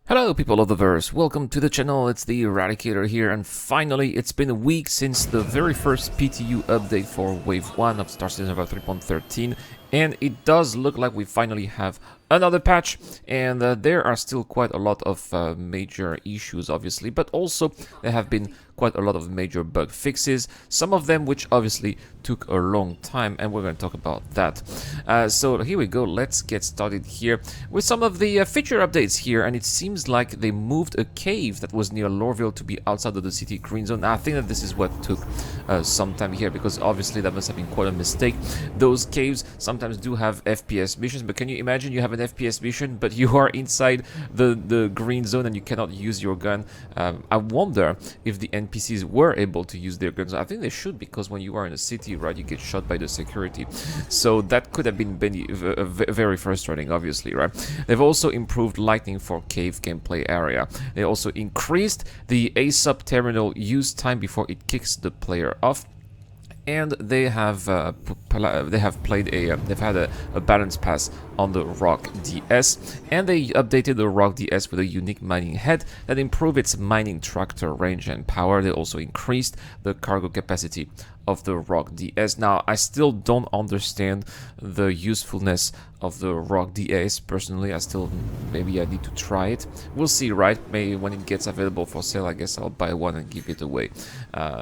Hello people of the verse, welcome to the channel, it's the Eradicator here, and finally it's been a week since the very first PTU update for Wave 1 of Star Citizen Survivor 3.13, and it does look like we finally have another patch, and there are still quite a lot of major issues obviously, but also there have been quite a lot of major bug fixes, some of them which obviously took a long time, and we're going to talk about that. So here we go, let's get started here with some of the feature updates here, and it seems like they moved a cave that was near Lorville to be outside of the city green zone. I think that this is what took some time here, because obviously that must have been quite a mistake. Those caves sometimes do have FPS missions, but can you imagine you have an FPS mission, but you are inside the green zone and you cannot use your gun? I wonder if the NPCs were able to use their guns. I think they should, because when you are in a city, right, you get shot by the security. So that could have been very frustrating, obviously, right? They've also improved lighting for cave gameplay area. They also increased the ASUP terminal use time before it kicks the player off. And they have they've had a balance pass on the Rock DS, and they updated the Rock DS with a unique mining head that improved its mining tractor range and power. They also increased the cargo capacity of the Rock DS. Now, I still don't understand the usefulness of the Rock DS. Personally, maybe I need to try it. We'll see, right? Maybe when it gets available for sale, I guess I'll buy one and give it away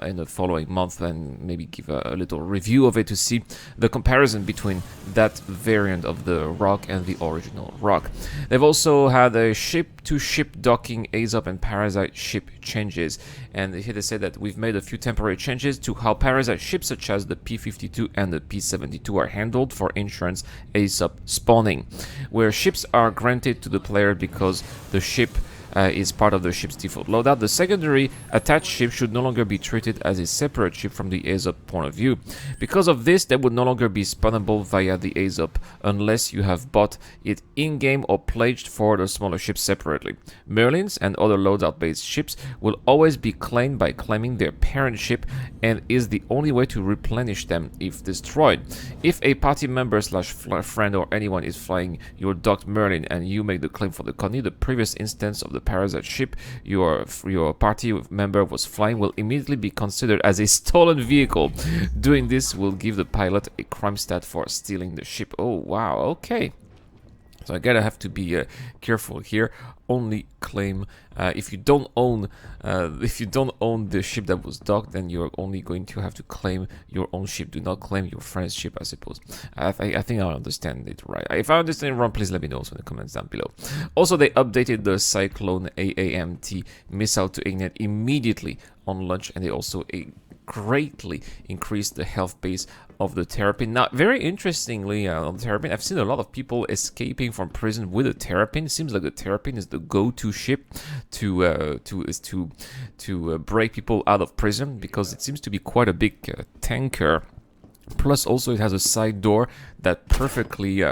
in the following month, and maybe give a little review of it to see the comparison between that variant of the Rock and the original Rock. They've also had a ship-to-ship docking, ASOP and Parasite ship changes, and here they say that we've made a few temporary changes to how Parasite ships such as the P-52 and the P-72 are handled for insurance ASOP spawning, where ships are granted to the player because the ship is part of the ship's default loadout. The secondary attached ship should no longer be treated as a separate ship from the ASOP point of view. Because of this, they would no longer be spawnable via the ASOP unless you have bought it in-game or pledged for the smaller ships separately. Merlins and other loadout-based ships will always be claimed by claiming their parent ship, and is the only way to replenish them if destroyed. If a party member / friend or anyone is flying your docked Merlin and you make the claim for the colony, the previous instance of the Parasite ship your party member was flying will immediately be considered as a stolen vehicle. Doing this will give the pilot a crime stat for stealing the ship. Oh wow, okay. So I gotta have to be careful here. Only claim if you don't own the ship that was docked, then you're only going to have to claim your own ship. Do not claim your friend's ship, I suppose. I think I understand it right. If I understand it wrong, please let me know in the comments down below. Also, they updated the Cyclone AAMT missile to ignite immediately on launch, and they also greatly increased the health base of the Terrapin. Now, very interestingly, on the Terrapin, I've seen a lot of people escaping from prison with a Terrapin. It seems like the Terrapin is the go-to ship to break people out of prison, because it seems to be quite a big tanker. Plus, also, it has a side door that perfectly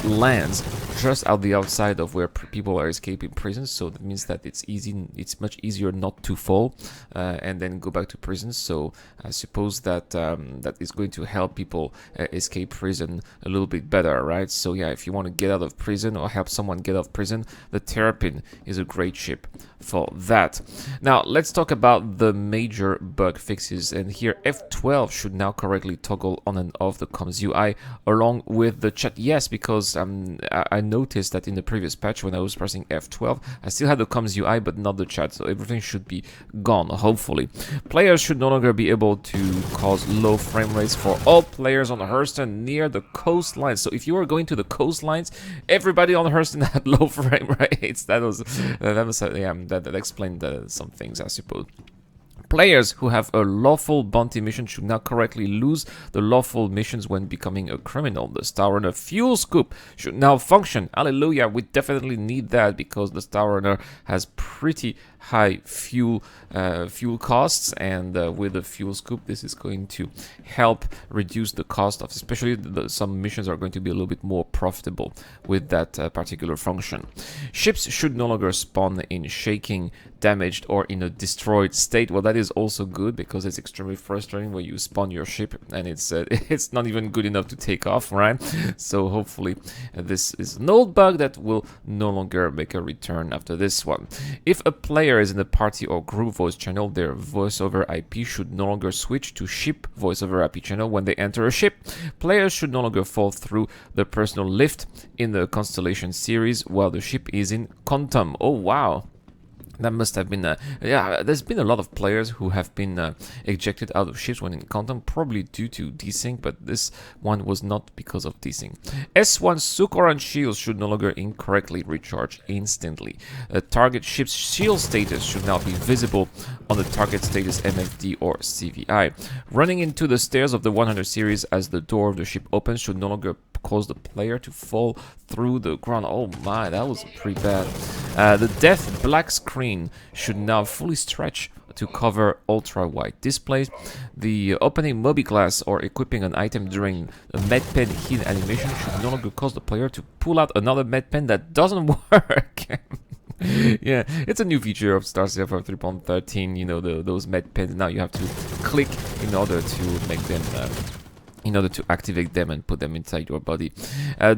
lands just out the outside of where people are escaping prison, so that means that it's much easier not to fall and then go back to prison. So I suppose that that is going to help people escape prison a little bit better, right? So yeah, if you want to get out of prison or help someone get out of prison, the Terrapin is a great ship for that. Now let's talk about the major bug fixes, and here F12 should now correctly toggle on and off the comms UI along with the chat. Yes, because I noticed that in the previous patch when I was pressing F12, I still had the comms UI but not the chat, so everything should be gone, hopefully. Players should no longer be able to cause low frame rates for all players on Hurston near the coastline. So if you were going to the coastlines, everybody on Hurston had low frame rates. That explained some things, I suppose. Players who have a lawful bounty mission should now correctly lose the lawful missions when becoming a criminal. The Star Runner fuel scoop should now function. Hallelujah, we definitely need that, because the Star Runner has pretty high fuel costs, and with the fuel scoop, this is going to help reduce the cost of, especially some missions are going to be a little bit more profitable with that particular function. Ships should no longer spawn in shaking, damaged, or in a destroyed state. Well, that is is also good because it's extremely frustrating when you spawn your ship and it's it's not even good enough to take off, right? So hopefully this is an old bug that will no longer make a return after this one. If a player is in a party or group voice channel, their voice over IP should no longer switch to ship voice over IP channel when they enter a ship. Players should no longer fall through the personal lift in the Constellation series while the ship is in Quantum. Oh wow. That must have been, yeah, there's been a lot of players who have been ejected out of ships when in Quantum, probably due to desync, but this one was not because of desync. S1 Sukoran shields should no longer incorrectly recharge instantly. A target ship's shield status should now be visible on the target status MFD or CVI. Running into the stairs of the 100 series as the door of the ship opens should no longer cause the player to fall through the ground. Oh my, that was pretty bad. The death black screen should now fully stretch to cover ultra-wide displays. The opening Moby glass or equipping an item during a medpen heal animation should no longer cause the player to pull out another medpen that doesn't work. Yeah, it's a new feature of Star Cipher 3.13. You know, those medpens. Now you have to click in order to make them in order to activate them and put them inside your body.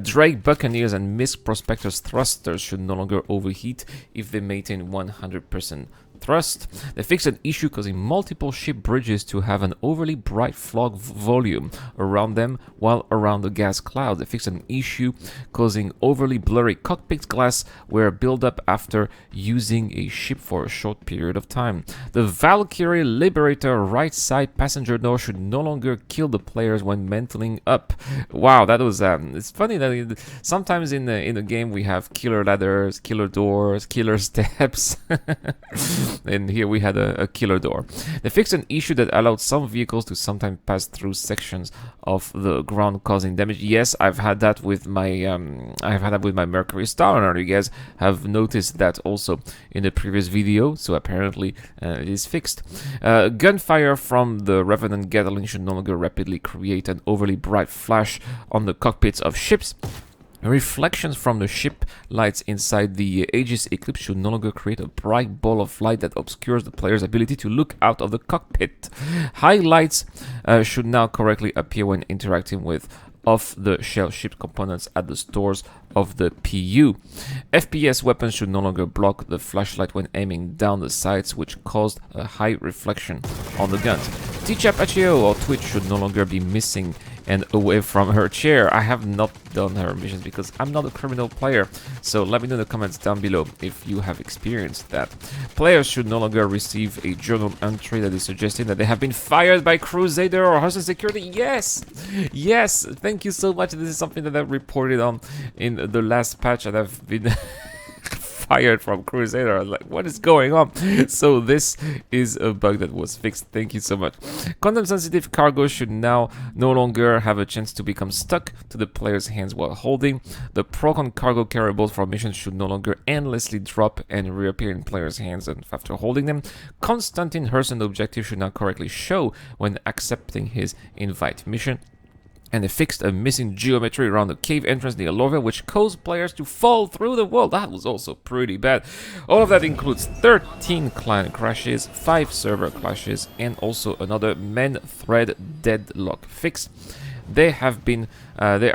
Drake Buccaneers and Mist Prospectors thrusters should no longer overheat if they maintain 100% thrust. They fixed an issue causing multiple ship bridges to have an overly bright fog volume around them while around the gas cloud. They fixed an issue causing overly blurry cockpit glass where build-up after using a ship for a short period of time. The Valkyrie Liberator right side passenger door should no longer kill the players when mantling up. Wow, that was it's funny that sometimes in the game we have killer ladders, killer doors, killer steps. And here we had a killer door. They fixed an issue that allowed some vehicles to sometimes pass through sections of the ground, causing damage. Yes, I've had that with my Mercury Starliner. You guys have noticed that also in the previous video. So apparently it is fixed. Gunfire from the Revenant Gatling should no longer rapidly create an overly bright flash on the cockpits of ships. Reflections from the ship lights inside the Aegis Eclipse should no longer create a bright ball of light that obscures the player's ability to look out of the cockpit. Highlights should now correctly appear when interacting with off-the-shelf ship components at the stores of the PU. FPS weapons should no longer block the flashlight when aiming down the sights, which caused a high reflection on the guns. Teacher Pachio or Twitch should no longer be missing and away from her chair. I have not done her missions because I'm not a criminal player, so let me know in the comments down below if you have experienced that. Players should no longer receive a journal entry that is suggesting that they have been fired by Crusader or House of Security. Yes, yes, thank you so much. This is something that I've reported on in the last patch, and I've been fired from Crusader. I was like, what is going on? So this is a bug that was fixed. Thank you so much. Quantum sensitive cargo should now no longer have a chance to become stuck to the player's hands while holding. The Procon cargo carriables for missions should no longer endlessly drop and reappear in players' hands and after holding them. Konstantin Hersen objective should now correctly show when accepting his invite mission. And they fixed a missing geometry around the cave entrance near Lorville, which caused players to fall through the wall. That was also pretty bad. All of that includes 13 client crashes, 5 server crashes, and also another main thread deadlock fix. There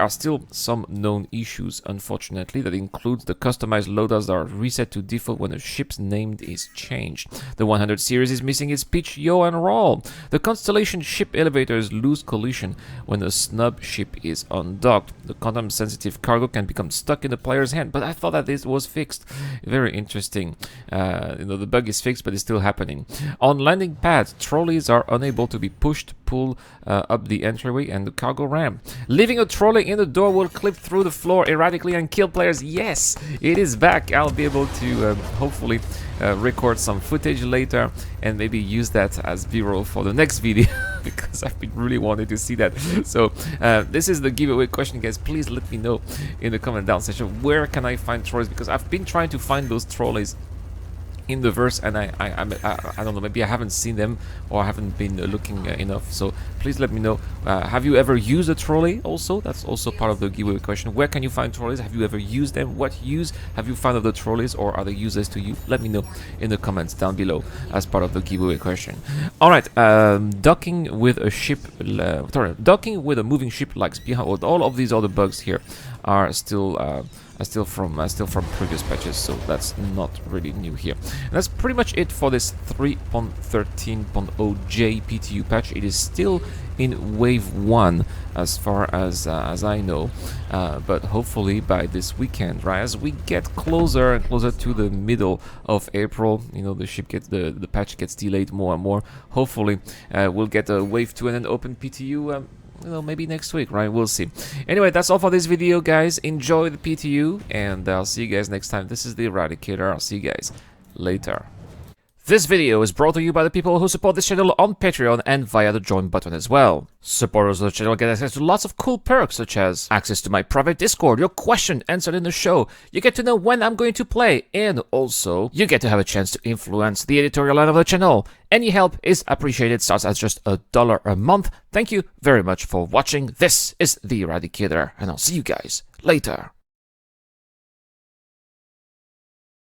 are still some known issues, unfortunately, that includes the customized loadouts that are reset to default when a ship's name is changed. The 100 series is missing its pitch, yaw, and roll. The Constellation ship elevators lose collision when a snub ship is undocked. The quantum-sensitive cargo can become stuck in the player's hand, but I thought that this was fixed. Very interesting. The bug is fixed, but it's still happening. On landing pads, trolleys are unable to be pushed, pulled up the entryway and the cargo ramp. Leaving a trolley in the door will clip through the floor erratically and kill players. Yes, it is back. I'll be able to hopefully record some footage later and maybe use that as B-roll for the next video because I've been really wanting to see that. So this is the giveaway question, guys. Please let me know in the comment down section, where can I find trolleys, because I've been trying to find those trolleys in the verse, and I don't know, maybe I haven't seen them or I haven't been looking enough. So please let me know. Have you ever used a trolley? Also, that's also part of the giveaway question. Where can you find trolleys? Have you ever used them? What use have you found of the trolleys, or are they useless to you? Let me know in the comments down below as part of the giveaway question. All right, docking with a ship, docking with a moving ship lags behind. All of these other bugs here are still from previous patches, so that's not really new here. And that's pretty much it for this 3.13.0J PTU patch. It is still in wave 1 as far as I know, but hopefully by this weekend, right, as we get closer and closer to the middle of April, you know, the patch gets delayed more and more. Hopefully we'll get a wave 2 and an open PTU. You know, maybe next week, right? We'll see. Anyway, that's all for this video, guys. Enjoy the PTU, and I'll see you guys next time. This is the Eradicator. I'll see you guys later. This video is brought to you by the people who support this channel on Patreon and via the join button as well. Supporters of the channel get access to lots of cool perks, such as access to my private Discord, your question answered in the show, you get to know when I'm going to play, and also you get to have a chance to influence the editorial line of the channel. Any help is appreciated, starts at just $1 a month. Thank you very much for watching. This is the Eradicator, and I'll see you guys later.